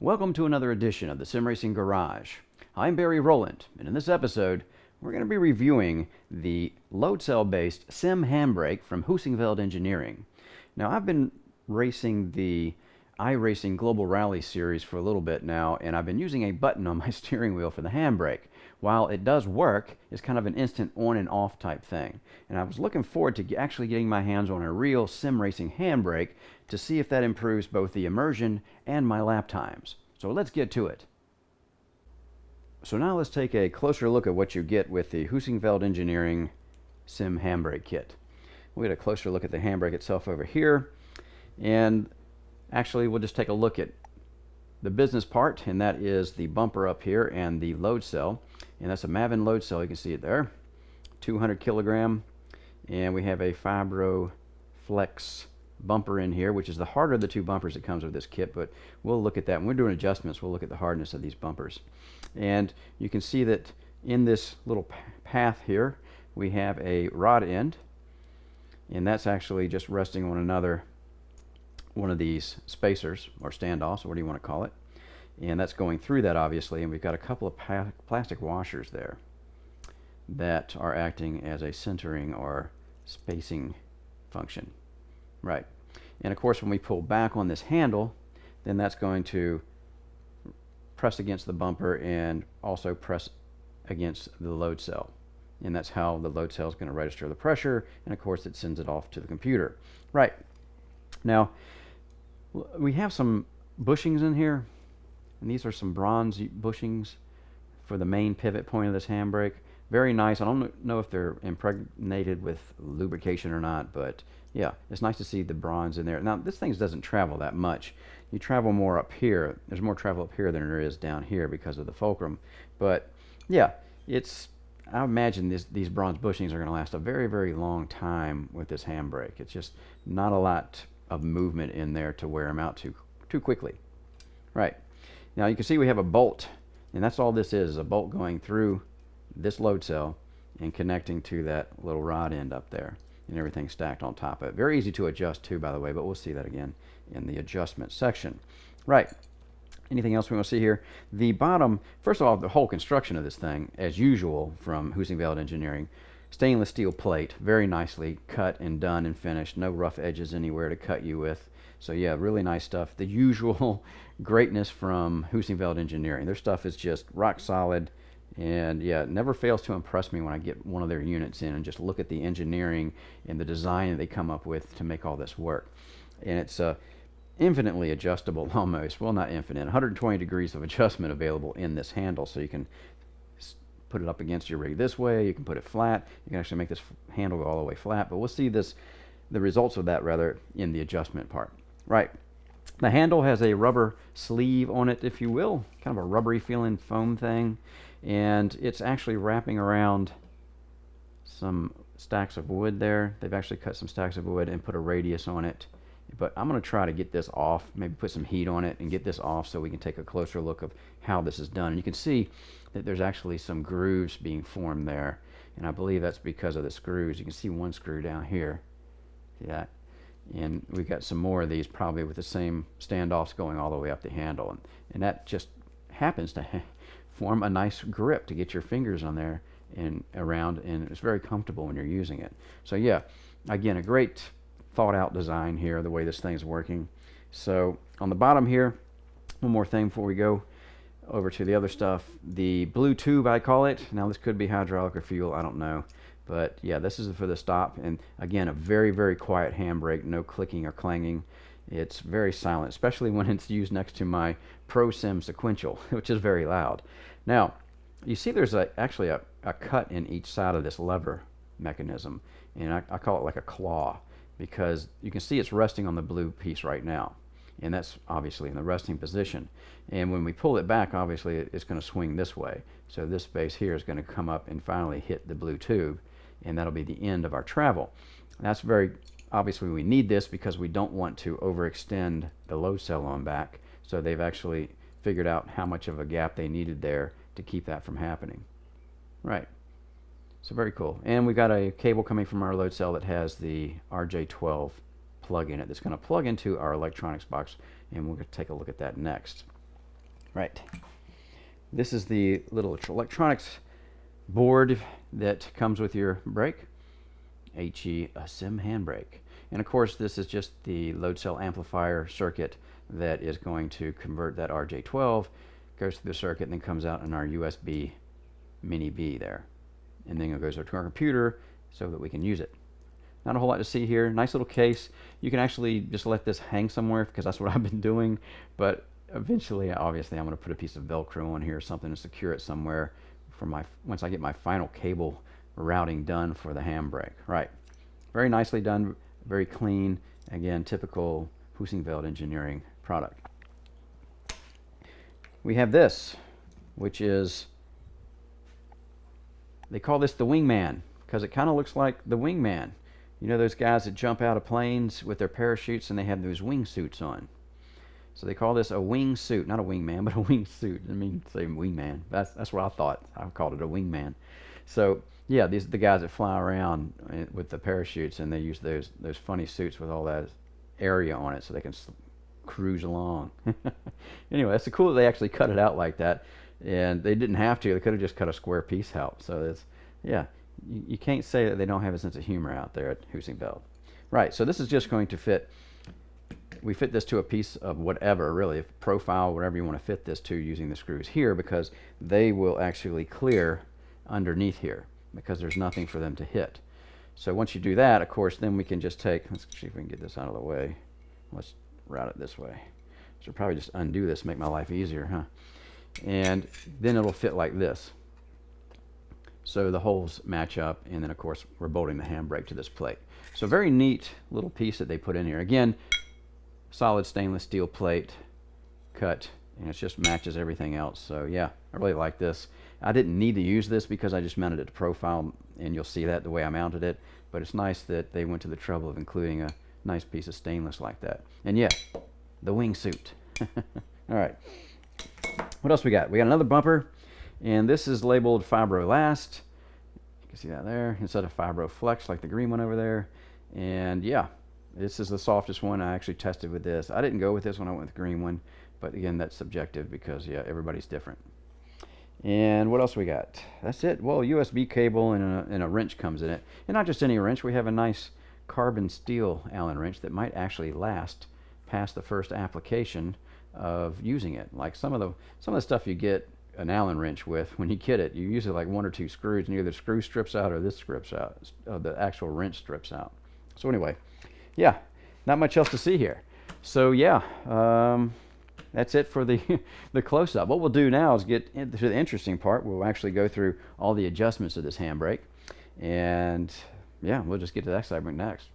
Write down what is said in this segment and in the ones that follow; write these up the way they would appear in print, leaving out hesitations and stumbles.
Welcome to another edition of the Sim Racing Garage. I'm Barry Rowland, and in this episode, we're going to be reviewing the load cell-based Sim Handbrake from Heusinkveld Engineering. Now, I've been racing the iRacing Global Rally Series for a little bit now, and I've been using a button on my steering wheel for the handbrake. While it does work, it's kind of an instant on and off type thing. And I was looking forward to actually getting my hands on a real sim racing handbrake to see if that improves both the immersion and my lap times. So let's get to it. So now let's take a closer look at what you get with the Heusinkveld Engineering Sim Handbrake kit. We'll get a closer look at the handbrake itself over here. And actually, we'll just take a look at the business part, and that is the bumper up here and the load cell. And that's a Mavin load cell, you can see it there, 200 kilogram. And we have a Fibro Flex bumper in here, which is the harder of the two bumpers that comes with this kit, but we'll look at that. When we're doing adjustments, we'll look at the hardness of these bumpers. And you can see that in this little path here, we have a rod end, and that's actually just resting on another one of these spacers or standoffs, or what do you want to call it. And that's going through that, obviously, and we've got a couple of plastic washers there that are acting as a centering or spacing function. Right. And of course, when we pull back on this handle, then that's going to press against the bumper and also press against the load cell. And that's how the load cell is going to register the pressure, and of course it sends it off to the computer. Right. Now, we have some bushings in here, and these are some bronze bushings for the main pivot point of this handbrake. Very nice. I don't know if they're impregnated with lubrication or not, but yeah, it's nice to see the bronze in there. Now, this thing doesn't travel that much. You travel more up here. There's more travel up here than there is down here because of the fulcrum. But yeah, I imagine these bronze bushings are going to last a very, very long time with this handbrake. It's just not a lot of movement in there to wear them out too quickly. Right. Now you can see we have a bolt, and that's all this is a bolt going through this load cell and connecting to that little rod end up there, and everything stacked on top of it. Very easy to adjust too, by the way, but we'll see that again in the adjustment section. Right. Anything else we want to see here? The bottom, first of all, the whole construction of this thing, as usual from Heusinkveld Engineering, stainless steel plate, very nicely cut and done and finished. No rough edges anywhere to cut you with. So yeah, really nice stuff. The usual greatness from Heusinkveld Engineering. Their stuff is just rock solid, and yeah, it never fails to impress me when I get one of their units in and just look at the engineering and the design that they come up with to make all this work. And it's infinitely adjustable almost. Well, not infinite. 120 degrees of adjustment available in this handle, so you can put it up against your rig this way. You can put it flat. You can actually make this handle go all the way flat, but we'll see the results of that rather in the adjustment part. Right. The handle has a rubber sleeve on it, if you will, kind of a rubbery feeling foam thing, and it's actually wrapping around some stacks of wood there. They've actually cut some stacks of wood and put a radius on it, but I'm going to try to get this off, maybe put some heat on it and get this off so we can take a closer look of how this is done. And you can see that there's actually some grooves being formed there, and I believe that's because of the screws. You can see one screw down here. See that? And we've got some more of these probably with the same standoffs going all the way up the handle, and that just happens to form a nice grip to get your fingers on there and around, and it's very comfortable when you're using it. So yeah, again, a great thought out design here, the way this thing's working. So on the bottom here, one more thing before we go over to the other stuff, the blue tube, I call it. Now this could be hydraulic or fuel, I don't know. But yeah, this is for the stop, and again, a very, very quiet handbrake, no clicking or clanging. It's very silent, especially when it's used next to my Pro Sim sequential, which is very loud. Now, you see there's actually a cut in each side of this lever mechanism, and I call it like a claw, because you can see it's resting on the blue piece right now, and that's obviously in the resting position. And when we pull it back, obviously it's going to swing this way, so this space here is going to come up and finally hit the blue tube, and that'll be the end of our travel. That's very obviously, we need this because we don't want to overextend the load cell on back, so they've actually figured out how much of a gap they needed there to keep that from happening. Right. So very cool. And we've got a cable coming from our load cell that has the RJ12 plug in it that's going to plug into our electronics box, and we'll take a look at that next. Right. This is the little electronics board that comes with your brake. HE, a Sim Handbrake. And of course, this is just the load cell amplifier circuit that is going to convert that RJ12, goes through the circuit, and then comes out in our USB Mini B there. And then it goes to our computer so that we can use it. Not a whole lot to see here. Nice little case. You can actually just let this hang somewhere because that's what I've been doing. But eventually, obviously, I'm going to put a piece of Velcro on here or something to secure it somewhere for once I get my final cable routing done for the handbrake. Right. Very nicely done. Very clean. Again, typical Heusinkveld engineering product. We have this, which is, they call this the wingman because it kind of looks like the wingman. You know those guys that jump out of planes with their parachutes and they have those wingsuits on. So they call this a wingsuit, not a wingman, but a wingsuit. I mean, say wingman. That's what I thought. I called it a wingman. So yeah, these are the guys that fly around with the parachutes, and they use those funny suits with all that area on it, so they can cruise along. Anyway, that's cool that they actually cut it out like that, and they didn't have to. They could have just cut a square piece out. So it's, yeah, you can't say that they don't have a sense of humor out there at Heusinkveld. Right. So this is just going to fit. We fit this to a piece of whatever, really, profile, whatever you want to fit this to, using the screws here, because they will actually clear underneath here because there's nothing for them to hit. So once you do that, of course, then we can just take, let's see if we can get this out of the way. Let's route it this way. So probably just undo this, make my life easier, huh? And then it'll fit like this. So the holes match up, and then of course we're bolting the handbrake to this plate. So very neat little piece that they put in here. Again, solid stainless steel plate cut, and it just matches everything else. So yeah, I really like this. I didn't need to use this because I just mounted it to profile, and you'll see that the way I mounted it. But it's nice that they went to the trouble of including a nice piece of stainless like that. And yeah, the wingsuit. All right. What else we got? We got another bumper, and this is labeled Fibro Last. You can see that there instead of Fibro Flex like the green one over there. And yeah, this is the softest one. I actually tested with this. I didn't go with this one. I went with the green one. But again, that's subjective because, yeah, everybody's different. And what else we got? That's it. Well, USB cable and a wrench comes in it. And not just any wrench. We have a nice carbon steel Allen wrench that might actually last past the first application of using it. Like some of the stuff you get an Allen wrench with, when you get it, you use it like 1 or 2 screws, and either the screw strips out or this strips out. The actual wrench strips out. So anyway, yeah, not much else to see here. So yeah, that's it for the close-up. What we'll do now is get into the interesting part. We'll actually go through all the adjustments of this handbrake, and yeah, we'll just get to that segment next.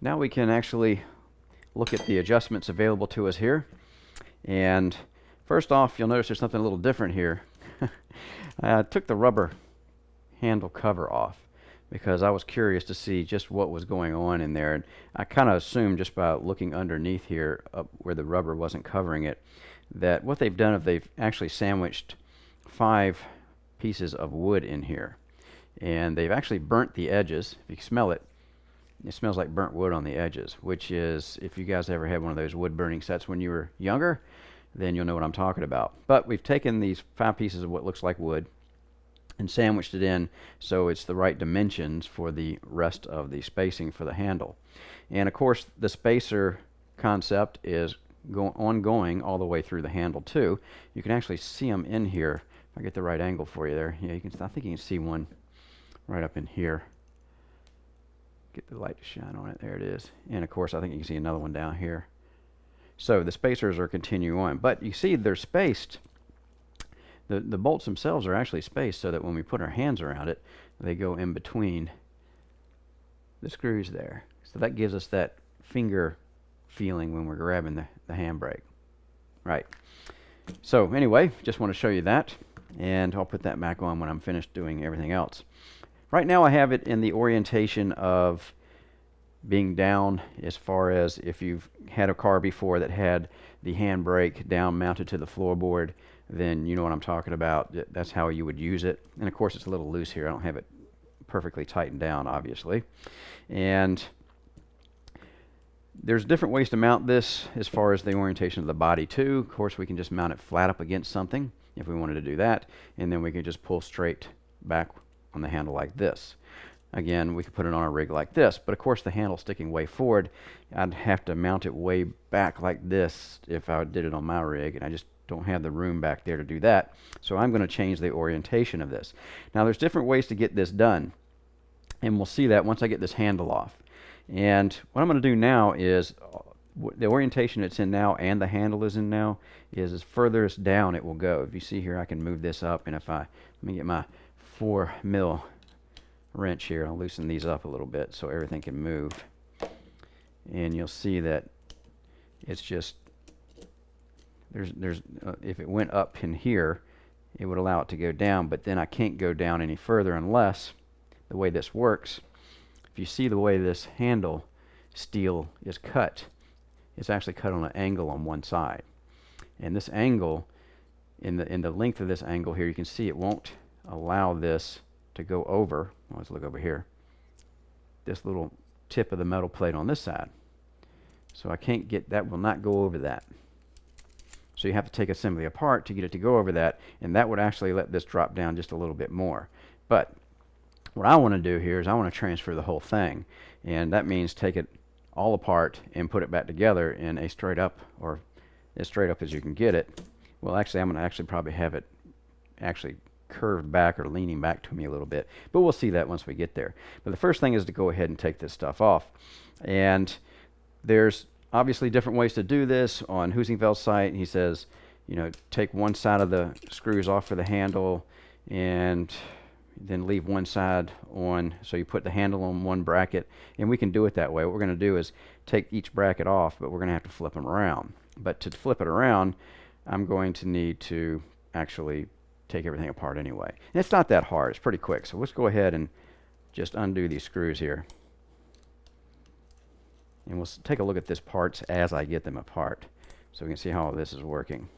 Now we can actually look at the adjustments available to us here. And first off, you'll notice there's something a little different here. I took the rubber handle cover off because I was curious to see just what was going on in there. And I kind of assumed just by looking underneath here, up where the rubber wasn't covering it, that what they've done is they've actually sandwiched 5 pieces of wood in here. And they've actually burnt the edges. If you smell it, it smells like burnt wood on the edges, which is, if you guys ever had one of those wood burning sets when you were younger, then you'll know what I'm talking about. But we've taken these 5 pieces of what looks like wood and sandwiched it in so it's the right dimensions for the rest of the spacing for the handle. And of course, the spacer concept is ongoing all the way through the handle too. You can actually see them in here. If I get the right angle for you there, yeah, you can. I think you can see one right up in here. Get the light to shine on it. There it is. And of course, I think you can see another one down here. So the spacers are continuing on, but you see they're spaced. The bolts themselves are actually spaced so that when we put our hands around it, they go in between the screws there. So that gives us that finger feeling when we're grabbing the handbrake. Right. So anyway, just want to show you that, and I'll put that back on when I'm finished doing everything else. Right now I have it in the orientation of being down, as far as if you've had a car before that had the handbrake down mounted to the floorboard, then you know what I'm talking about. That's how you would use it. And of course it's a little loose here. I don't have it perfectly tightened down, obviously. And There's different ways to mount this as far as the orientation of the body too. Of course, we can just mount it flat up against something if we wanted to do that, and then we can just pull straight back on the handle like this. Again, we could put it on a rig like this, but of course the handle's sticking way forward. I'd have to mount it way back like this if I did it on my rig, and I just don't have the room back there to do that. So I'm going to change the orientation of this. Now there's different ways to get this done, and we'll see that once I get this handle off. And what I'm going to do now is the orientation it's in now and the handle is in now is as furthest down it will go. If you see here, I can move this up, and if let me get my 4 mil wrench here, I'll loosen these up a little bit so everything can move, and you'll see that it's just if it went up in here, it would allow it to go down, but then I can't go down any further unless the way this works. If you see the way this handle steel is cut, it's actually cut on an angle on one side, and this angle in the length of this angle here, you can see it won't allow this to go over. Let's look over here. This little tip of the metal plate on this side. So I can't get that, will not go over that. So you have to take assembly apart to get it to go over that, and that would actually let this drop down just a little bit more. But what I want to do here is I want to transfer the whole thing, and that means take it all apart and put it back together in a straight up, or as straight up as you can get it. Well, actually, I'm going to actually probably have it actually curved back or leaning back to me a little bit, but we'll see that once we get there. But the first thing is to go ahead and take this stuff off, and there's obviously different ways to do this. On Heusinkveld's site, he says, you know, take one side of the screws off for the handle and then leave one side on, so you put the handle on one bracket, and we can do it that way. What we're going to do is take each bracket off, but we're going to have to flip them around. But to flip it around, I'm going to need to actually take everything apart anyway. And it's not that hard, it's pretty quick. So let's go ahead and just undo these screws here. And we'll take a look at this parts as I get them apart, so we can see how all this is working.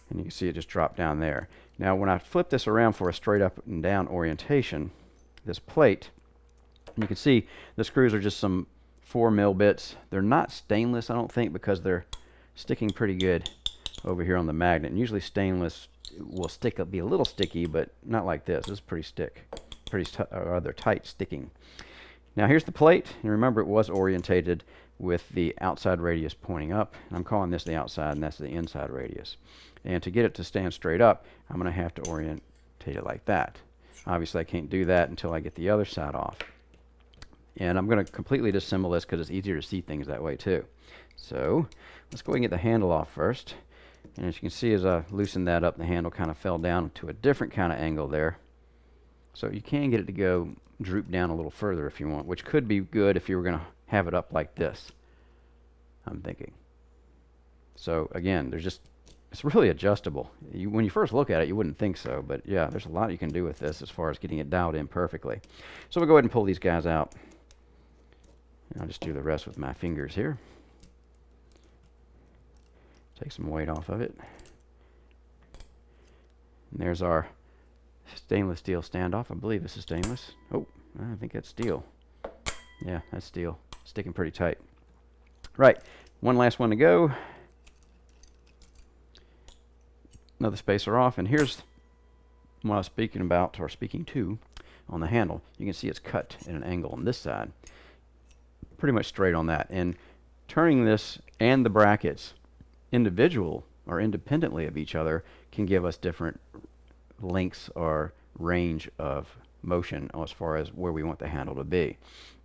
And you can see it just dropped down there. Now when I flip this around for a straight up and down orientation, this plate, and you can see the screws are just some 4 mil bits. They're not stainless, I don't think, because they're sticking pretty good over here on the magnet. And usually stainless will stick up, be a little sticky, but not like this. This is pretty rather tight sticking. Now here's the plate, and remember it was orientated with the outside radius pointing up. I'm calling this the outside, and that's the inside radius. And to get it to stand straight up, I'm going to have to orientate it like that. Obviously I can't do that until I get the other side off. And I'm going to completely disassemble this because it's easier to see things that way too. So let's go ahead and get the handle off first. And as you can see, as I loosened that up, the handle kind of fell down to a different kind of angle there. So you can get it to go droop down a little further if you want, which could be good if you were going to have it up like this, I'm thinking. So again, it's really adjustable. When you first look at it, you wouldn't think so, but yeah, there's a lot you can do with this as far as getting it dialed in perfectly. So we'll go ahead and pull these guys out. And I'll just do the rest with my fingers here. Take some weight off of it. And there's our stainless steel standoff. I believe this is stainless. Oh, I think that's steel. Yeah, that's steel. Sticking pretty tight. Right, one last one to go. Another spacer off, and here's what I was speaking about, or speaking to, on the handle. You can see it's cut at an angle on this side, pretty much straight on that. And turning this and the brackets individual or independently of each other can give us different lengths or range of motion as far as where we want the handle to be.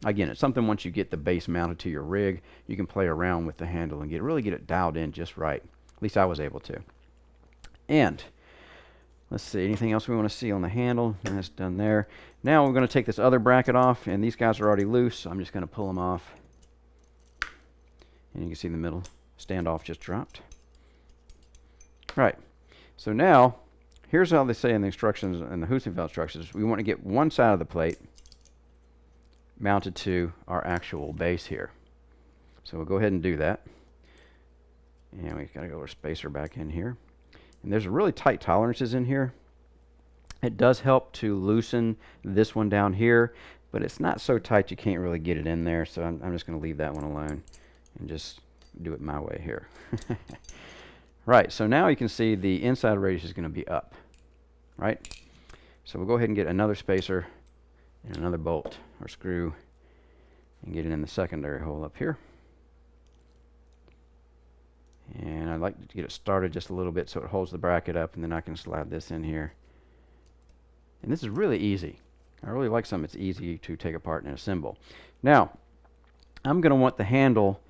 Again, it's something once you get the base mounted to your rig, you can play around with the handle and really get it dialed in just right. At least I was able to. And let's see, anything else we want to see on the handle? And that's done there. Now we're going to take this other bracket off, and these guys are already loose, so I'm just going to pull them off. And you can see the middle standoff just dropped. Right, so now here's how they say in the instructions, in the Heusinkveld instructions, we want to get one side of the plate mounted to our actual base here. So we'll go ahead and do that. And we've got to go our spacer back in here. And there's really tight tolerances in here. It does help to loosen this one down here, but it's not so tight you can't really get it in there, so I'm just going to leave that one alone and just do it my way here. Right, so now you can see the inside radius is going to be up, right? So we'll go ahead and get another spacer and another bolt or screw and get it in the secondary hole up here. And I'd like to get it started just a little bit so it holds the bracket up, and then I can slide this in here. And this is really easy. I really like something that's easy to take apart and assemble. Now, I'm going to want the handle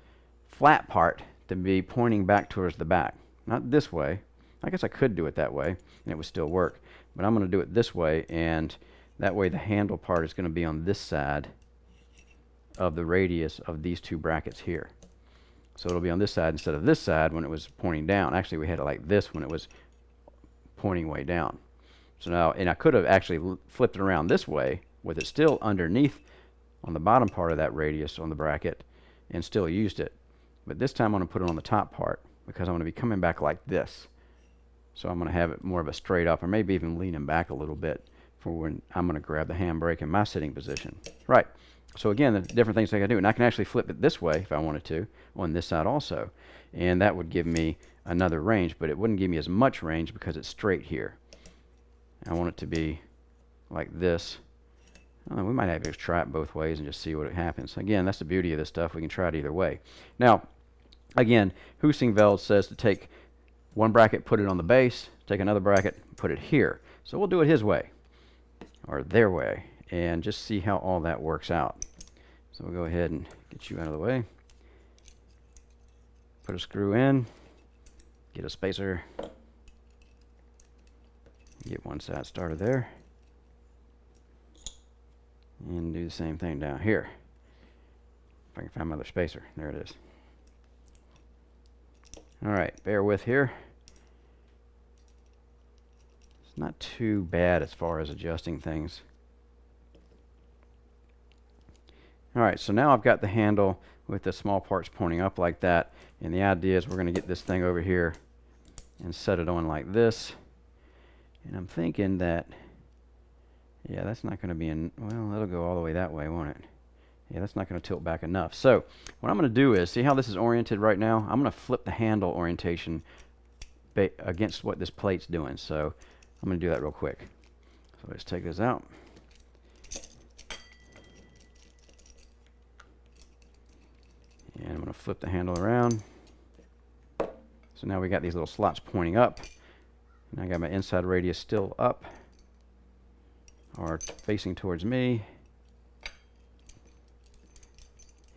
flat part to be pointing back towards the back. Not this way. I guess I could do it that way and it would still work. But I'm going to do it this way, and that way the handle part is going to be on this side of the radius of these two brackets here. So it'll be on this side instead of this side when it was pointing down. Actually, we had it like this when it was pointing way down. So now, and I could have actually flipped it around this way with it still underneath on the bottom part of that radius on the bracket and still used it. But this time I'm going to put it on the top part because I'm going to be coming back like this. So I'm going to have it more of a straight up, or maybe even leaning back a little bit for when I'm going to grab the handbrake in my sitting position. Right. So again, the different things I can do. And I can actually flip it this way if I wanted to on this side also. And that would give me another range, but it wouldn't give me as much range because it's straight here. I want it to be like this. We might have to try it both ways and just see what happens. Again, that's the beauty of this stuff. We can try it either way. Now, again, Heusinkveld says to take one bracket, put it on the base, take another bracket, put it here. So we'll do it his way, or their way, and just see how all that works out. So we'll go ahead and get you out of the way. Put a screw in, get a spacer, get one side started there, and do the same thing down here. If I can find my other spacer. There it is. Alright, bear with here. It's not too bad as far as adjusting things. Alright, so now I've got the handle with the small parts pointing up like that, and the idea is we're going to get this thing over here and set it on like this. And I'm thinking that, yeah, that's not going to be in, well, it'll go all the way that way, won't it? Yeah, that's not going to tilt back enough. So what I'm going to do is, see how this is oriented right now? I'm going to flip the handle orientation against what this plate's doing. So I'm going to do that real quick. So let's take this out. And I'm going to flip the handle around. So now we got these little slots pointing up. And I got my inside radius still up or facing towards me.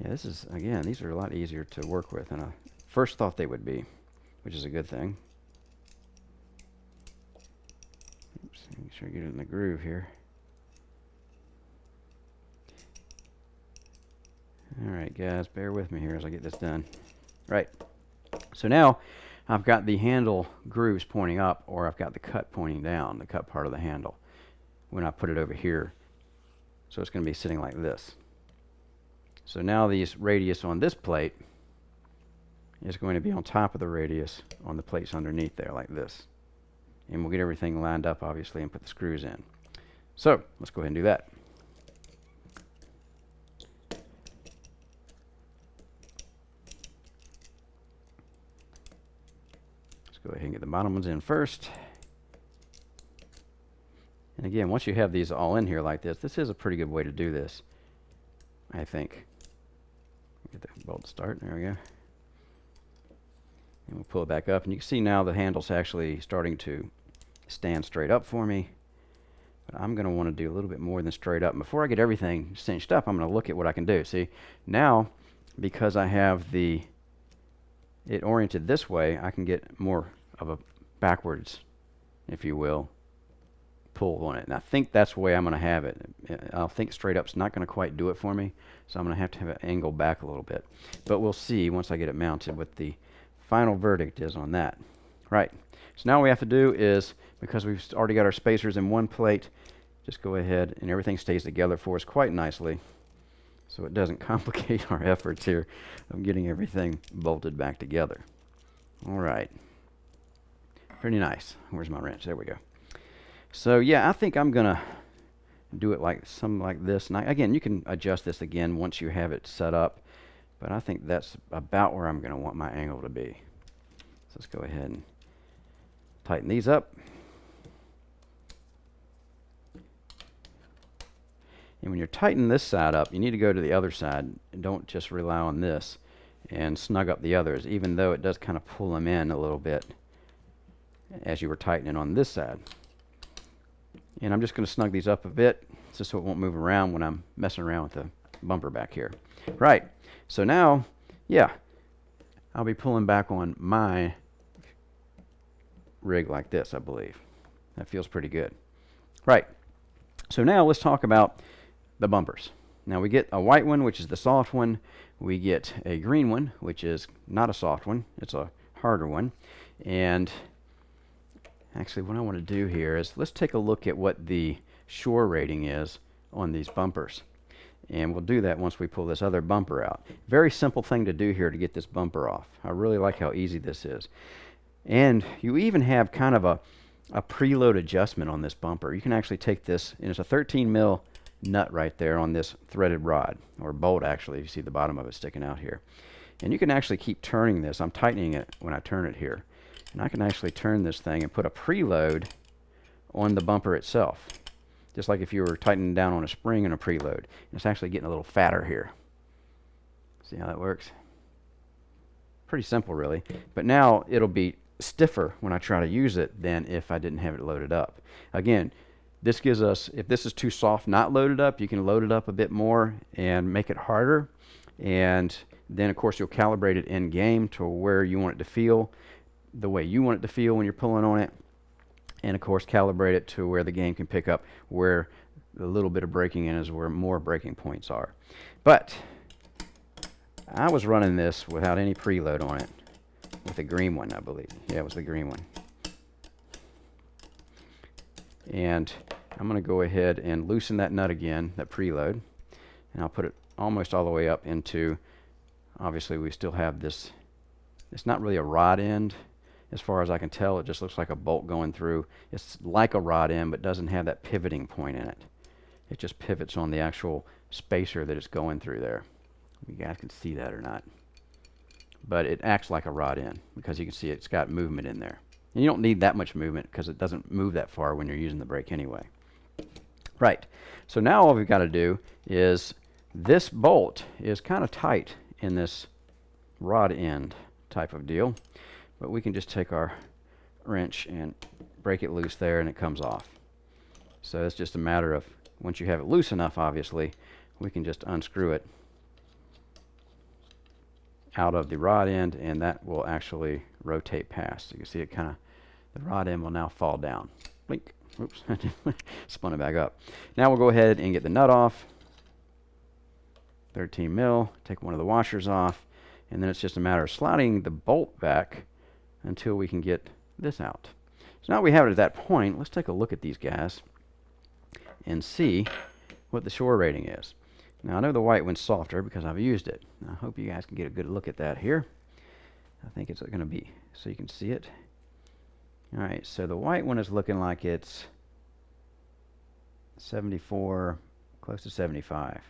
Yeah, this is, again, these are a lot easier to work with than I first thought they would be, which is a good thing. Oops, make sure I get it in the groove here. Alright guys, bear with me here as I get this done. Right, so now I've got the handle grooves pointing up, or I've got the cut pointing down, the cut part of the handle, when I put it over here. So it's going to be sitting like this. So now the radius on this plate is going to be on top of the radius on the plates underneath there like this. And we'll get everything lined up obviously and put the screws in. So let's go ahead and do that. Let's go ahead and get the bottom ones in first. And again, once you have these all in here like this, this is a pretty good way to do this, I think. Get the bolt to start. There we go. And we'll pull it back up, and you can see now the handle's actually starting to stand straight up for me. But I'm going to want to do a little bit more than straight up. And before I get everything cinched up, I'm going to look at what I can do. See, now because I have it oriented this way, I can get more of a backwards, if you will, pull on it. And I think that's the way I'm going to have it. I think straight up's not going to quite do it for me, so I'm going to have it angled back a little bit. But we'll see once I get it mounted what the final verdict is on that. Right, so now what we have to do is, because we've already got our spacers in one plate, just go ahead and everything stays together for us quite nicely, so it doesn't complicate our efforts here of getting everything bolted back together. All right, pretty nice. Where's my wrench? There we go. So yeah, I think I'm gonna do it like something like this. And again, you can adjust this again once you have it set up, but I think that's about where I'm going to want my angle to be. So let's go ahead and tighten these up. And when you're tightening this side up, you need to go to the other side and don't just rely on this and snug up the others, even though it does kind of pull them in a little bit as you were tightening on this side. And I'm just going to snug these up a bit just so it won't move around when I'm messing around with the bumper back here. Right, so now, yeah, I'll be pulling back on my rig like this, I believe. That feels pretty good. Right, so now let's talk about the bumpers. Now we get a white one, which is the soft one. We get a green one, which is not a soft one. It's a harder one. And actually what I want to do here is let's take a look at what the shore rating is on these bumpers. And we'll do that once we pull this other bumper out. Very simple thing to do here to get this bumper off. I really like how easy this is. And you even have kind of a preload adjustment on this bumper. You can actually take this, and it's a 13 mil nut right there on this threaded rod, or bolt actually. You see the bottom of it sticking out here. And you can actually keep turning this. I'm tightening it when I turn it here. And I can actually turn this thing and put a preload on the bumper itself. Just like if you were tightening down on a spring and a preload. And it's actually getting a little fatter here. See how that works? Pretty simple really. But now it'll be stiffer when I try to use it than if I didn't have it loaded up. Again, this gives us, if this is too soft not loaded up, you can load it up a bit more and make it harder. And then of course you'll calibrate it in game to where you want it to feel, the way you want it to feel when you're pulling on it. And of course calibrate it to where the game can pick up where the little bit of braking in is where more braking points are. But I was running this without any preload on it, with the green one, I believe. Yeah, it was the green one. And I'm going to go ahead and loosen that nut again, that preload, and I'll put it almost all the way up into, obviously we still have this, it's not really a rod end as far as I can tell. It just looks like a bolt going through. It's like a rod end but doesn't have that pivoting point in it. It just pivots on the actual spacer that it's going through there. You guys can see that or not, but it acts like a rod end because you can see it's got movement in there. And you don't need that much movement because it doesn't move that far when you're using the brake anyway. Right, so now all we've got to do is, this bolt is kind of tight in this rod end type of deal, but we can just take our wrench and break it loose there and it comes off. So it's just a matter of, once you have it loose enough, obviously, we can just unscrew it out of the rod end, and that will actually rotate past. You can see it kind of, the rod end will now fall down. Blink. Oops, spun it back up. Now we'll go ahead and get the nut off. 13 mil, take one of the washers off, and then it's just a matter of sliding the bolt back until we can get this out. So now we have it at that point. Let's take a look at these guys and see what the shore rating is. Now I know the white one's softer because I've used it. I hope you guys can get a good look at that here. I think it's going to be, so you can see it. Alright, so the white one is looking like it's 74, close to 75.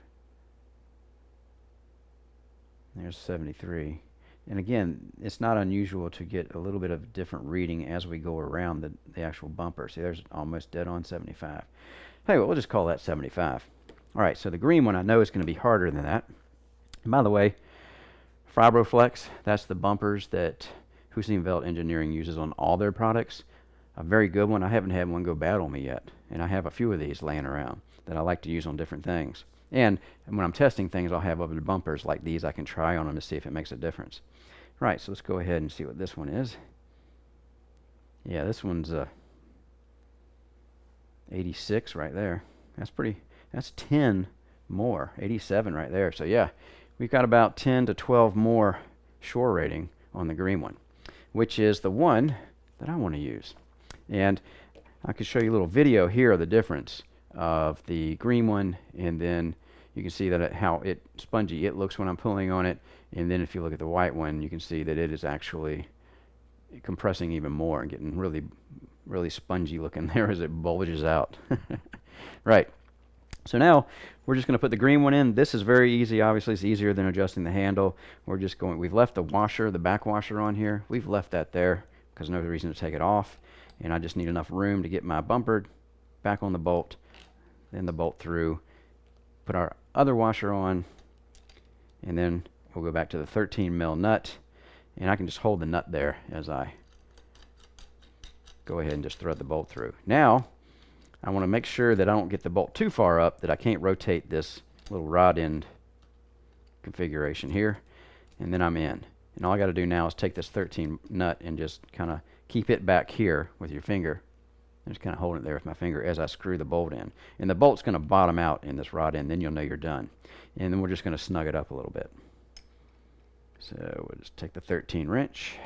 There's 73. And again, it's not unusual to get a little bit of different reading as we go around the actual bumper. See, there's almost dead on 75. Hey, well, we'll just call that 75. Alright, so the green one I know is going to be harder than that. And by the way, Fibroflex, that's the bumpers that Heusinkveld Engineering uses on all their products. A very good one. I haven't had one go bad on me yet. And I have a few of these laying around that I like to use on different things. And when I'm testing things, I'll have other bumpers like these I can try on them to see if it makes a difference. Right, so let's go ahead and see what this one is. Yeah, this one's 86 right there. That's 10 more. 87 right there. So yeah, we've got about 10 to 12 more shore rating on the green one, which is the one that I want to use. And I can show you a little video here of the difference of the green one, and then you can see that how spongy it looks when I'm pulling on it. And then if you look at the white one, you can see that it is actually compressing even more and getting really, really spongy looking there as it bulges out. Right. So now we're just going to put the green one in. This is very easy. Obviously, it's easier than adjusting the handle. We've left the washer, the back washer on here. We've left that there because there's no reason to take it off. And I just need enough room to get my bumper back on the bolt, then the bolt through, put our other washer on, and then we'll go back to the 13 mil nut. And I can just hold the nut there as I go ahead and just thread the bolt through. Now, I want to make sure that I don't get the bolt too far up, that I can't rotate this little rod end configuration here, and then I'm in. And all I got to do now is take this 13 nut and just kind of keep it back here with your finger. I'm just kind of holding it there with my finger as I screw the bolt in. And the bolt's going to bottom out in this rod end, then you'll know you're done. And then we're just going to snug it up a little bit. So we'll just take the 13 wrench,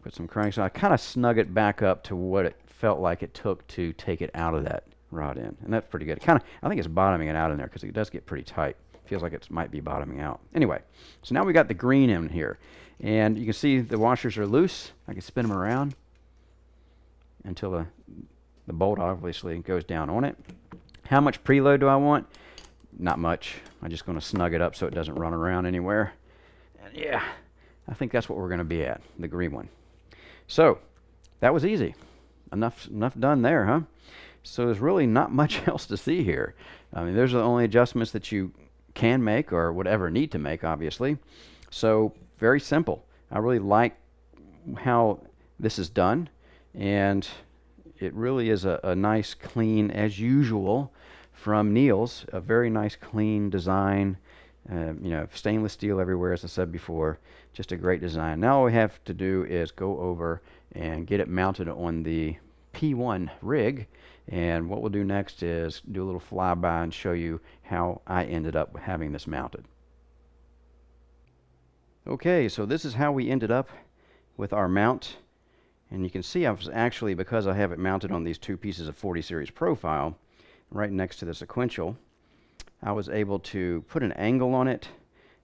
put some cranks on. I kind of snug it back up to what it felt like it took to take it out of that rod end. And that's pretty good. I think it's bottoming it out in there because it does get pretty tight. Feels like it might be bottoming out. Anyway, so now we got the green in here. And you can see the washers are loose. I can spin them around until the bolt obviously goes down on it. How much preload do I want? Not much. I'm just going to snug it up so it doesn't run around anywhere. And yeah, I think that's what we're going to be at, the green one. So that was easy. Enough done there, huh? So there's really not much else to see here. I mean, there's the only adjustments that you can make or whatever need to make, obviously. So very simple. I really like how this is done, and it really is a nice, clean, as usual, from Neil's, a very nice, clean design. Stainless steel everywhere, as I said before. Just a great design. Now all we have to do is go over and get it mounted on the P1 rig. And what we'll do next is do a little flyby and show you how I ended up having this mounted. Okay, so this is how we ended up with our mount. And you can see I was actually, because I have it mounted on these two pieces of 40 series profile, right next to the sequential, I was able to put an angle on it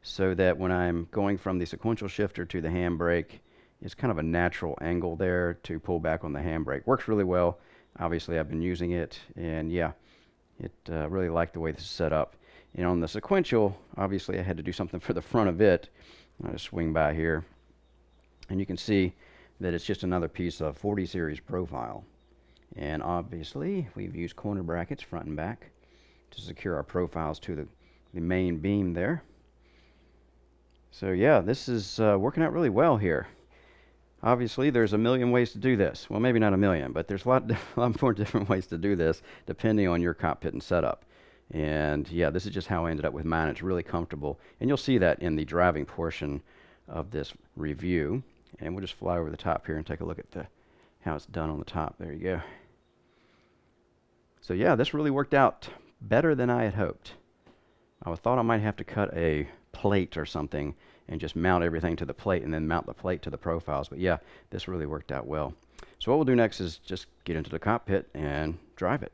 so that when I'm going from the sequential shifter to the handbrake, it's kind of a natural angle there to pull back on the handbrake. Works really well. Obviously, I've been using it, and yeah, really like the way this is set up. And on the sequential, obviously, I had to do something for the front of it. I'll just swing by here, and you can see that it's just another piece of 40 series profile. And obviously, we've used corner brackets front and back to secure our profiles to the main beam there. So yeah, this is working out really well here. Obviously, there's a million ways to do this. Well, maybe not a million, but there's a lot more different ways to do this depending on your cockpit and setup. And yeah, this is just how I ended up with mine. It's really comfortable. And you'll see that in the driving portion of this review. And we'll just fly over the top here and take a look at how it's done on the top. There you go. So yeah, this really worked out better than I had hoped. I thought I might have to cut a plate or something and just mount everything to the plate and then mount the plate to the profiles. But yeah, this really worked out well. So what we'll do next is just get into the cockpit and drive it.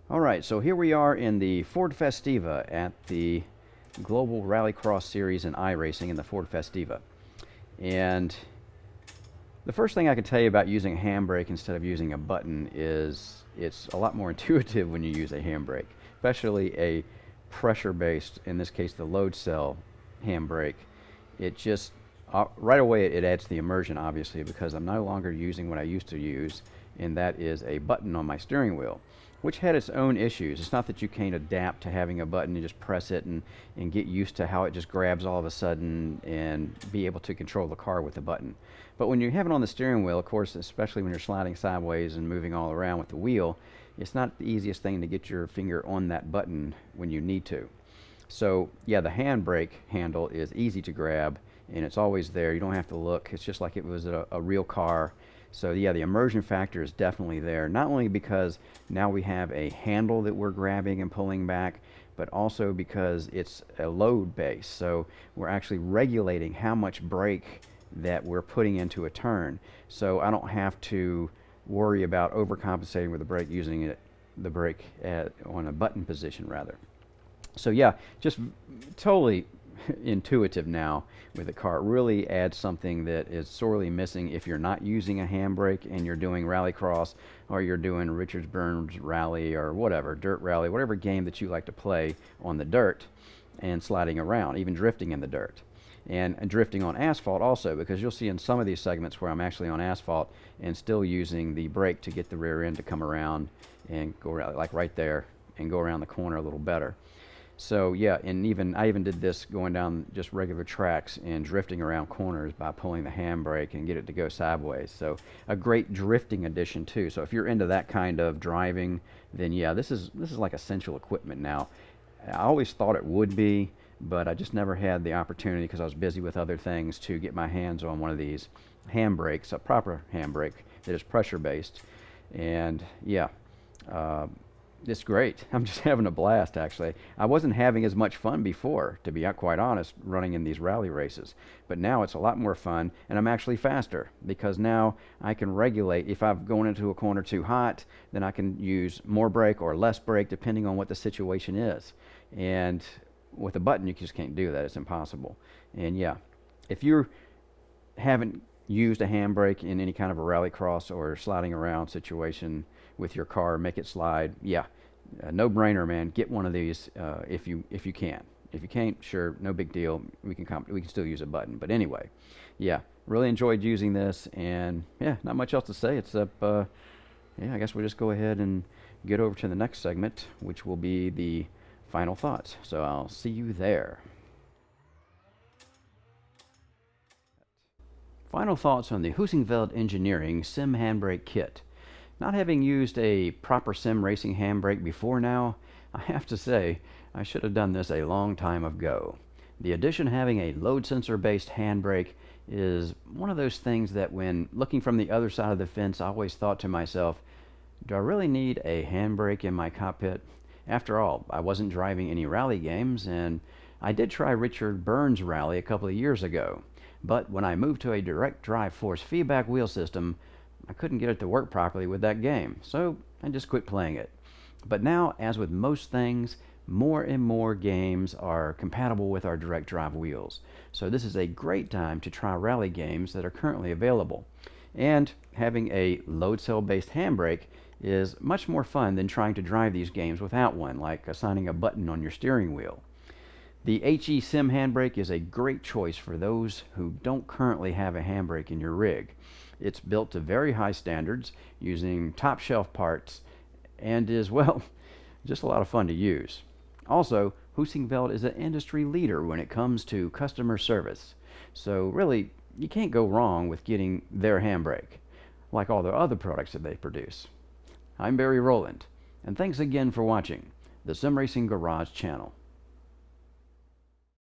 All right, so here we are in the Ford Festiva at the Global Rallycross Series in iRacing in the Ford Festiva. And the first thing I can tell you about using a handbrake instead of using a button is it's a lot more intuitive when you use a handbrake, especially a pressure-based, in this case the load cell handbrake. It just, right away it adds the immersion, obviously, because I'm no longer using what I used to use, and that is a button on my steering wheel, which had its own issues. It's not that you can't adapt to having a button and just press it and get used to how it just grabs all of a sudden and be able to control the car with the button. But when you have it on the steering wheel, of course, especially when you're sliding sideways and moving all around with the wheel, it's not the easiest thing to get your finger on that button when you need to. So yeah, the handbrake handle is easy to grab and it's always there. You don't have to look. It's just like it was a real car. So yeah, the immersion factor is definitely there, not only because now we have a handle that we're grabbing and pulling back, but also because it's a load base. So we're actually regulating how much brake that we're putting into a turn. So I don't have to worry about overcompensating with the brake, using the brake on a button position rather. So yeah, just totally intuitive now with the car. It really adds something that is sorely missing if you're not using a handbrake and you're doing rallycross, or you're doing Richards Burns Rally or whatever, dirt rally, whatever game that you like to play on the dirt and sliding around, even drifting in the dirt. And drifting on asphalt also, because you'll see in some of these segments where I'm actually on asphalt and still using the brake to get the rear end to come around and go around, like right there, and go around the corner a little better. So yeah, and I even did this going down just regular tracks and drifting around corners by pulling the handbrake and get it to go sideways. So a great drifting addition too. So if you're into that kind of driving, then yeah, this is like essential equipment now. I always thought it would be, but I just never had the opportunity because I was busy with other things to get my hands on one of these handbrakes, a proper handbrake that is pressure based. And yeah, it's great. I'm just having a blast, actually. I wasn't having as much fun before, to be quite honest, running in these rally races. But now it's a lot more fun, and I'm actually faster because now I can regulate. If I'm going into a corner too hot, then I can use more brake or less brake depending on what the situation is. And with a button, you just can't do that. It's impossible. And yeah, if you haven't used a handbrake in any kind of a rallycross or sliding around situation with your car, make it slide, yeah, no brainer, man. Get one of these if you can. If you can't, sure, no big deal. We can still use a button. But anyway, yeah, really enjoyed using this, and yeah, not much else to say except yeah, I guess we'll just go ahead and get over to the next segment, which will be the final thoughts. So I'll see you there. Final thoughts on the Heusinkveld Engineering Sim Handbrake Kit. Not having used a proper sim racing handbrake before now, I have to say I should have done this a long time ago. The addition having a load sensor based handbrake is one of those things that when looking from the other side of the fence, I always thought to myself, do I really need a handbrake in my cockpit? After all, I wasn't driving any rally games, and I did try Richard Burns Rally a couple of years ago. But when I moved to a direct drive force feedback wheel system, I couldn't get it to work properly with that game, so I just quit playing it. But now, as with most things, more and more games are compatible with our direct drive wheels. So this is a great time to try rally games that are currently available. And having a load cell based handbrake is much more fun than trying to drive these games without one, like assigning a button on your steering wheel. The HE Sim Handbrake is a great choice for those who don't currently have a handbrake in your rig. It's built to very high standards using top shelf parts and is, well, just a lot of fun to use. Also, Heusinkveld is an industry leader when it comes to customer service. So really, you can't go wrong with getting their handbrake, like all the other products that they produce. I'm Barry Rowland, and thanks again for watching the Sim Racing Garage channel.